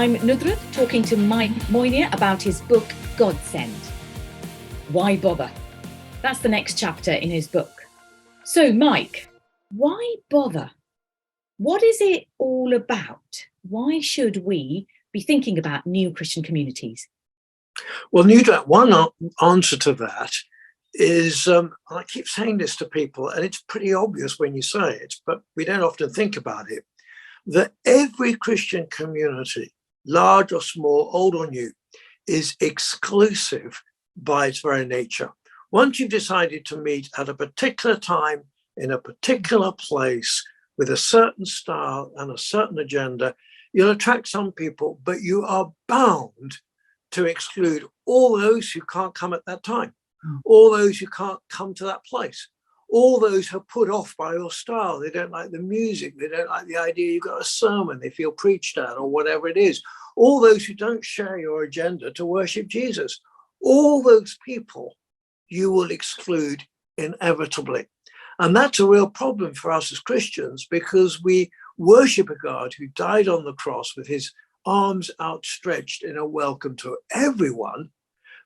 I'm Nudrat, talking to Mike Moynagh about his book, GodSend. Why bother? That's the next chapter in his book. So, Mike, why bother? What is it all about? Why should we be thinking about new Christian communities? Well, Nudrat, one answer to that is, I keep saying this to people, and it's pretty obvious when you say it, but we don't often think about it, that every Christian community, large or small, old or new, is exclusive by its very nature. Once you've decided to meet at a particular time, in a particular place, with a certain style and a certain agenda, you'll attract some people, but you are bound to exclude all those who can't come at that time, all those who can't come to that place, all those who are put off by your style. They don't like the music, they don't like the idea you've got a sermon they feel preached at, or whatever it is. All those who don't share your agenda to worship Jesus, all those people you will exclude inevitably. And that's a real problem for us as Christians, because we worship a God who died on the cross with his arms outstretched in a welcome to everyone,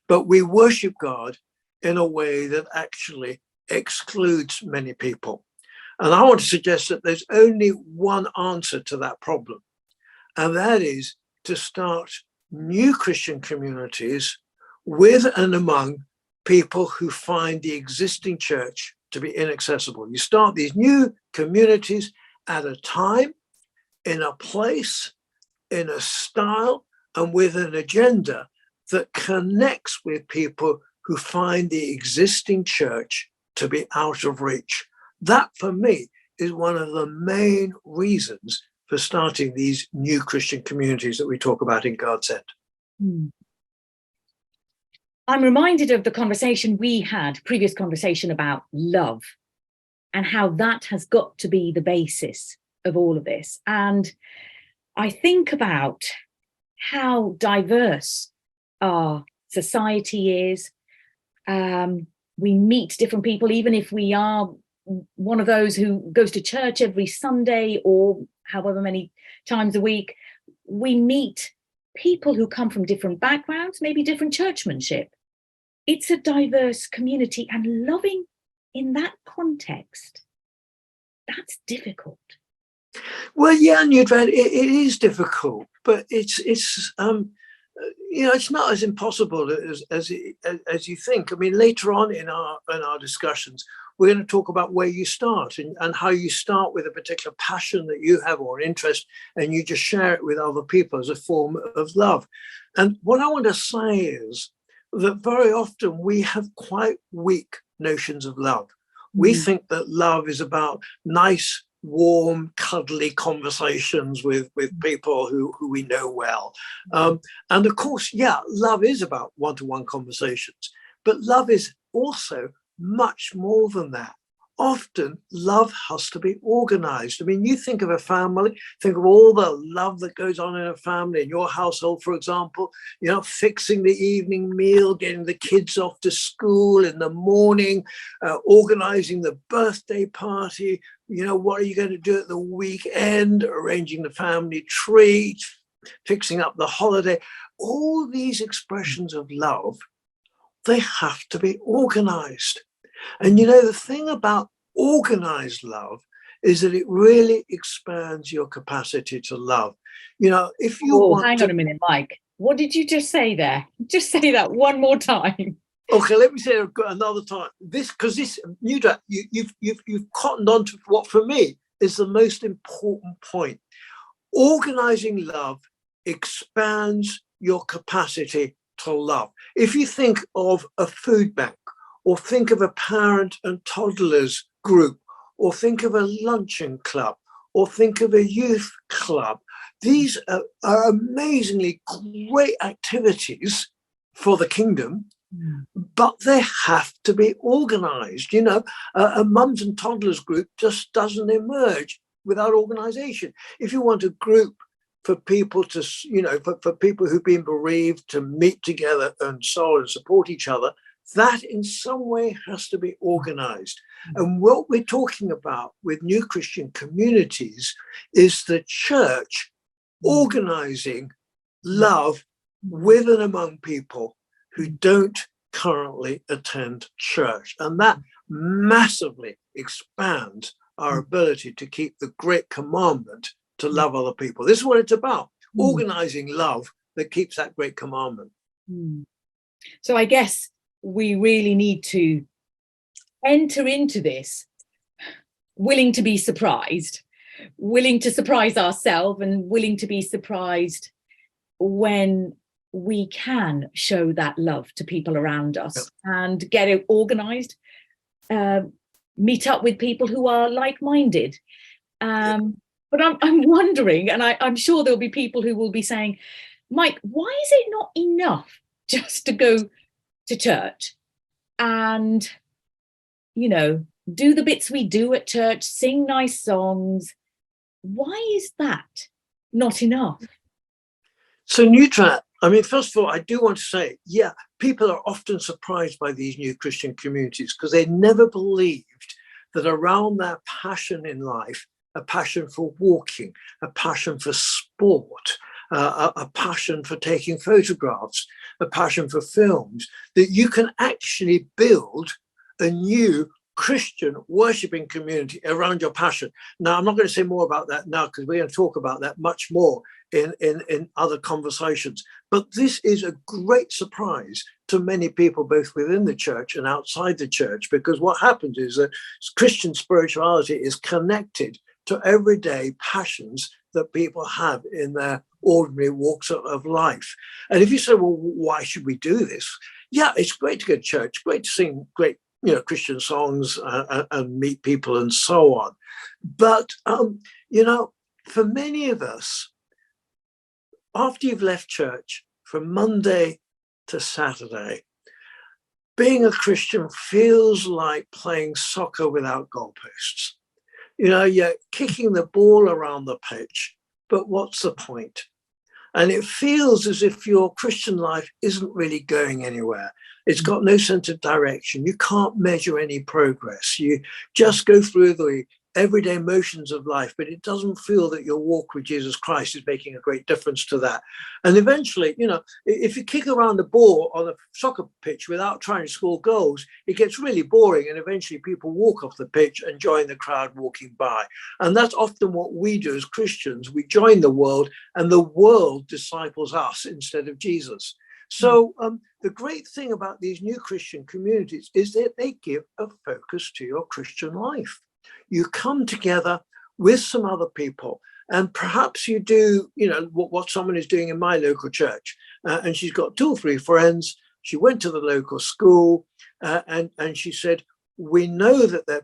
but we worship God in a way that actually excludes many people. And I want to suggest that there's only one answer to that problem, and that is to start new Christian communities with and among people who find the existing church to be inaccessible. You start these new communities at a time, in a place, in a style, and with an agenda that connects with people who find the existing church to be out of reach. That, for me, is one of the main reasons for starting these new Christian communities that we talk about in GodSend. I'm reminded of the conversation we had, previous conversation about love, and how that has got to be the basis of all of this. And I think about how diverse our society is. We meet different people, even if we are one of those who goes to church every Sunday or however many times a week. We meet people who come from different backgrounds, maybe different churchmanship. It's a diverse community, and loving in that context, that's difficult. Well, yeah, Nudrat, it is difficult, but it's not as impossible as you think. I mean, later on in our discussions, we're going to talk about where you start and how you start with a particular passion that you have or interest, and you just share it with other people as a form of love. And what I want to say is that very often we have quite weak notions of love. We think that love is about nice, warm, cuddly conversations with people who we know well. And of course, yeah, love is about one-to-one conversations, but love is also much more than that. Often love has to be organized. I mean, you think of a family, think of all the love that goes on in a family, in your household, for example, fixing the evening meal, getting the kids off to school in the morning, organizing the birthday party, what are you going to do at the weekend, arranging the family treat, fixing up the holiday. All these expressions of love, they have to be organized. And the thing about organized love is that it really expands your capacity to love. If you hang on a minute, Mike. What did you just say there? Just say that one more time. Okay, let me say it another time. Nudrat, you've cottoned on to what for me is the most important point. Organizing love expands your capacity to love. If you think of a food bank, or think of a parent and toddlers group, or think of a luncheon club, or think of a youth club, these are amazingly great activities for the kingdom, but they have to be organized. A mums and toddlers group just doesn't emerge without organization. If you want a group for people to, for people who've been bereaved to meet together and so on and support each other, that in some way has to be organized. And what we're talking about with new Christian communities is the church organizing love with and among people who don't currently attend church. And that massively expands our ability to keep the great commandment to love other people. This is what it's about, organizing love that keeps that great commandment. So I guess we really need to enter into this willing to be surprised, willing to surprise ourselves, and willing to be surprised when we can show that love to people around us and get it organized, meet up with people who are like-minded. But I'm wondering, and I'm sure there'll be people who will be saying, Mike, why is it not enough just to go to church and, you know, do the bits we do at church, sing nice songs? Why is that not enough? So Nudrat, I mean, first of all, I do want to say, yeah, people are often surprised by these new Christian communities because they never believed that around their passion in life, a passion for walking, a passion for sport, a passion for taking photographs, a passion for films, that you can actually build a new Christian worshiping community around your passion. Now, I'm not going to say more about that now because we're going to talk about that much more in other conversations. But this is a great surprise to many people, both within the church and outside the church, because what happens is that Christian spirituality is connected to everyday passions that people have in their ordinary walks of life. And if you say, well, why should we do this? Yeah, it's great to go to church, great to sing great, you know, Christian songs and meet people and so on. But, you know, for many of us, after you've left church from Monday to Saturday, being a Christian feels like playing soccer without goalposts. You know, you're kicking the ball around the pitch, but what's the point? And it feels as if your Christian life isn't really going anywhere. It's got no sense of direction. You can't measure any progress. You just go through the everyday motions of life, but it doesn't feel that your walk with Jesus Christ is making a great difference to that. And eventually, you know, if you kick around the ball on a soccer pitch without trying to score goals, it gets really boring. And eventually people walk off the pitch and join the crowd walking by. And that's often what we do as Christians. We join the world and the world disciples us instead of Jesus. So the great thing about these new Christian communities is that they give a focus to your Christian life. You come together with some other people, and perhaps you do, you know, what someone is doing in my local church. And she's got 2 or 3 friends. She went to the local school and she said, we know that there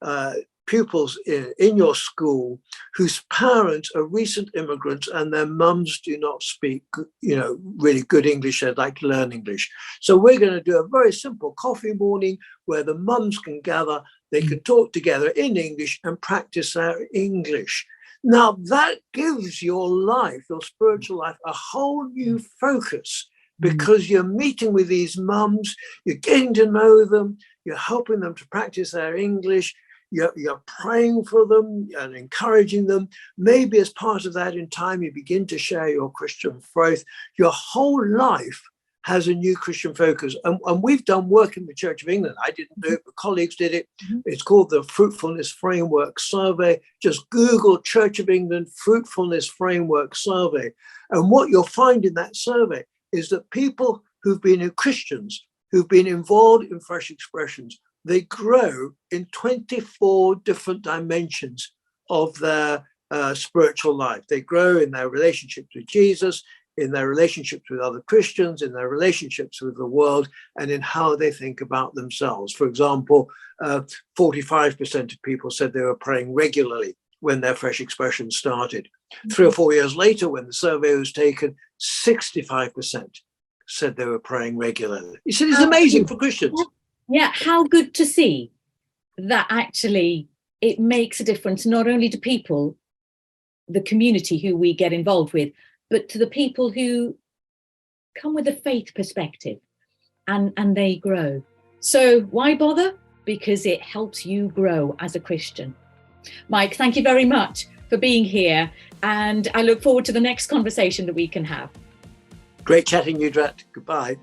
are pupils in your school whose parents are recent immigrants and their mums do not speak, you know, really good English. They'd like to learn English. So we're going to do a very simple coffee morning where the mums can gather. They can talk together in English and practice their English. Now that gives your life, your spiritual life, a whole new focus because you're meeting with these mums, you're getting to know them, you're helping them to practice their English, you're praying for them and encouraging them. Maybe as part of that in time, you begin to share your Christian faith. Your whole life has a new Christian focus. And we've done work in the Church of England. I didn't do it, but colleagues did it. It's called the Fruitfulness Framework Survey. Just Google Church of England Fruitfulness Framework Survey. And what you'll find in that survey is that people who've been Christians, who've been involved in fresh expressions, they grow in 24 different dimensions of their spiritual life. They grow in their relationships with Jesus, in their relationships with other Christians, in their relationships with the world, and in how they think about themselves. For example, 45% of people said they were praying regularly when their fresh expression started. 3 or 4 years later, when the survey was taken, 65% said they were praying regularly. You see, it's amazing for Christians. Yeah, how good to see that actually it makes a difference, not only to people, the community who we get involved with, but to the people who come with a faith perspective and they grow. So why bother? Because it helps you grow as a Christian. Mike, thank you very much for being here. And I look forward to the next conversation that we can have. Great chatting, Nudrat. Goodbye.